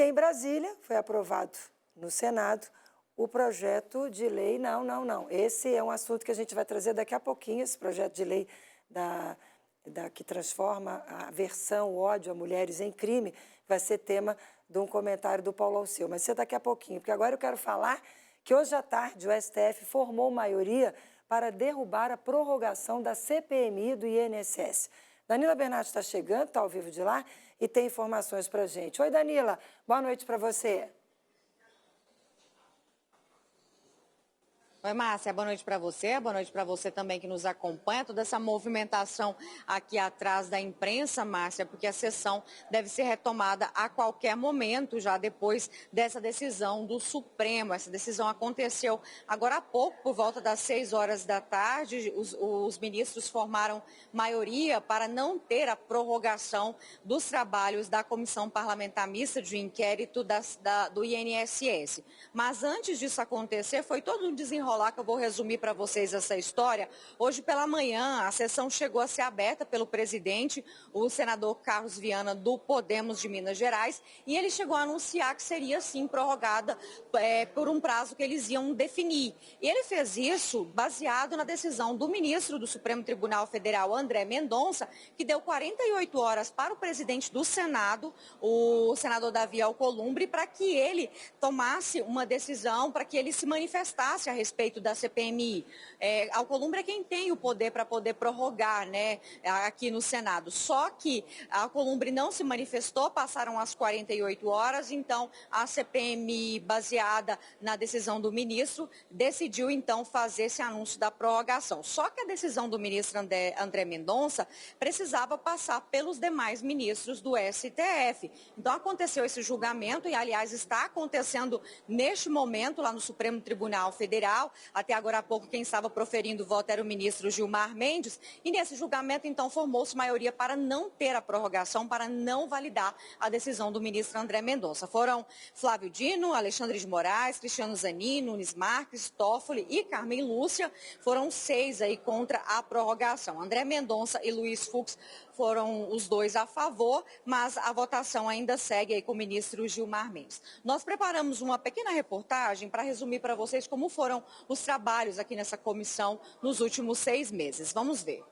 em Brasília foi aprovado no Senado o projeto de lei, não. Esse é um assunto que a gente vai trazer daqui a pouquinho, esse projeto de lei que transforma a aversão, o ódio a mulheres em crime, vai ser tema de um comentário do Paulo Alceu. Mas isso é daqui a pouquinho, porque agora eu quero falar que hoje à tarde o STF formou maioria para derrubar a prorrogação da CPMI do INSS. Danila Bernardi está chegando, está ao vivo de lá e tem informações para a gente. Oi, Danila, boa noite para você. Oi, Márcia, boa noite para você também que nos acompanha. Toda essa movimentação aqui atrás da imprensa, Márcia, porque a sessão deve ser retomada a qualquer momento, já depois dessa decisão do Supremo. Essa decisão aconteceu agora há pouco, por volta das 6 horas da tarde. Os ministros formaram maioria para não ter a prorrogação dos trabalhos da Comissão Parlamentar Mista de Inquérito do INSS. Mas antes disso acontecer, foi todo um desenrolar que eu vou resumir para vocês essa história. Hoje pela manhã, a sessão chegou a ser aberta pelo presidente, o senador Carlos Viana, do Podemos de Minas Gerais, e ele chegou a anunciar que seria, sim, prorrogada por um prazo que eles iam definir. E ele fez isso baseado na decisão do ministro do Supremo Tribunal Federal, André Mendonça, que deu 48 horas para o presidente do Senado, o senador Davi Alcolumbre, para que ele tomasse uma decisão, para que ele se manifestasse a respeito da CPMI. Alcolumbre é quem tem o poder para poder prorrogar, né, aqui no Senado. Só que a Alcolumbre não se manifestou, passaram as 48 horas, então a CPMI, baseada na decisão do ministro, decidiu então fazer esse anúncio da prorrogação. Só que a decisão do ministro André Mendonça precisava passar pelos demais ministros do STF. Então aconteceu esse julgamento e, aliás, está acontecendo neste momento lá no Supremo Tribunal Federal. Até agora há pouco, quem estava proferindo o voto era o ministro Gilmar Mendes. E nesse julgamento, então, formou-se maioria para não ter a prorrogação, para não validar a decisão do ministro André Mendonça. Foram Flávio Dino, Alexandre de Moraes, Cristiano Zanin, Nunes Marques, Toffoli e Carmen Lúcia. Foram 6 aí contra a prorrogação. André Mendonça e Luiz Fux foram os 2 a favor, mas a votação ainda segue aí com o ministro Gilmar Mendes. Nós preparamos uma pequena reportagem para resumir para vocês como foram os trabalhos aqui nessa comissão nos últimos 6 meses. Vamos ver.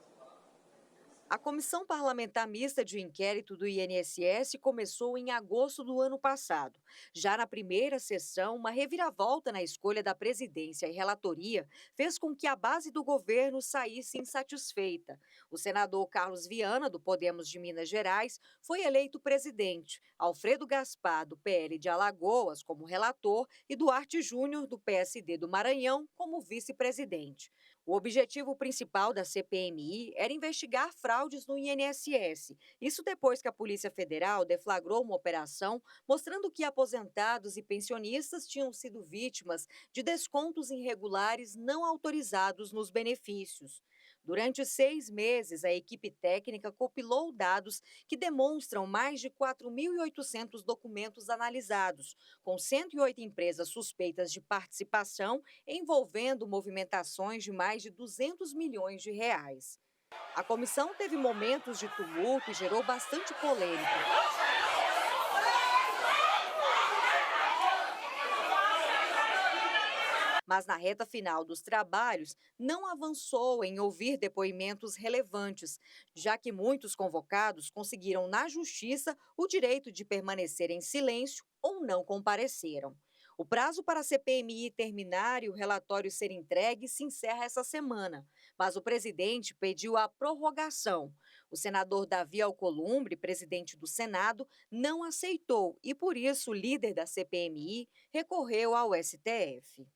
A Comissão Parlamentar Mista de Inquérito do INSS começou em agosto do ano passado. Já na primeira sessão, uma reviravolta na escolha da presidência e relatoria fez com que a base do governo saísse insatisfeita. O senador Carlos Viana, do Podemos de Minas Gerais, foi eleito presidente. Alfredo Gaspar, do PL de Alagoas, como relator, e Duarte Júnior, do PSD do Maranhão, como vice-presidente. O objetivo principal da CPMI era investigar fraudes no INSS. Isso depois que a Polícia Federal deflagrou uma operação mostrando que aposentados e pensionistas tinham sido vítimas de descontos irregulares não autorizados nos benefícios. Durante 6 meses, a equipe técnica compilou dados que demonstram mais de 4.800 documentos analisados, com 108 empresas suspeitas de participação, envolvendo movimentações de mais de 200 milhões de reais. A comissão teve momentos de tumulto e gerou bastante polêmica. Mas na reta final dos trabalhos, não avançou em ouvir depoimentos relevantes, já que muitos convocados conseguiram na justiça o direito de permanecer em silêncio ou não compareceram. O prazo para a CPMI terminar e o relatório ser entregue se encerra essa semana, mas o presidente pediu a prorrogação. O senador Davi Alcolumbre, presidente do Senado, não aceitou e, por isso, o líder da CPMI recorreu ao STF.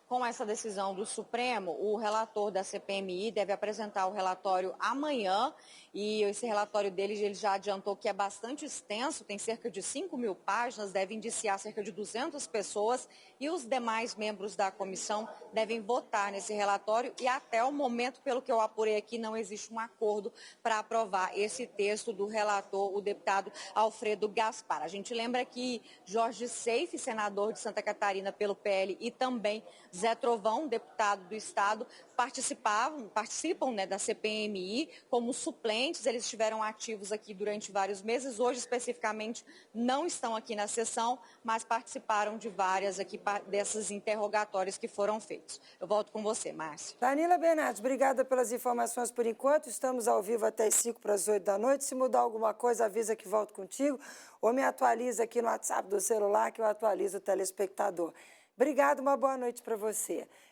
Com essa decisão do Supremo, o relator da CPMI deve apresentar o relatório amanhã e esse relatório dele ele já adiantou que é bastante extenso, tem cerca de 5.000 páginas, deve indiciar cerca de 200 pessoas e os demais membros da comissão devem votar nesse relatório e até o momento, pelo que eu apurei aqui, não existe um acordo para aprovar esse texto do relator, o deputado Alfredo Gaspar. A gente lembra que Jorge Seife, senador de Santa Catarina pelo PL, e também Zé Trovão, deputado do Estado, participam, né, da CPMI como suplentes. Eles estiveram ativos aqui durante vários meses. Hoje, especificamente, não estão aqui na sessão, mas participaram de várias aqui dessas interrogatórios que foram feitos. Eu volto com você, Márcia. Danila Bernardes, obrigada pelas informações por enquanto. Estamos ao vivo até as 5 para as 8 da noite. Se mudar alguma coisa, avisa que volto contigo ou me atualiza aqui no WhatsApp do celular que eu atualizo o telespectador. Obrigada, uma boa noite para você.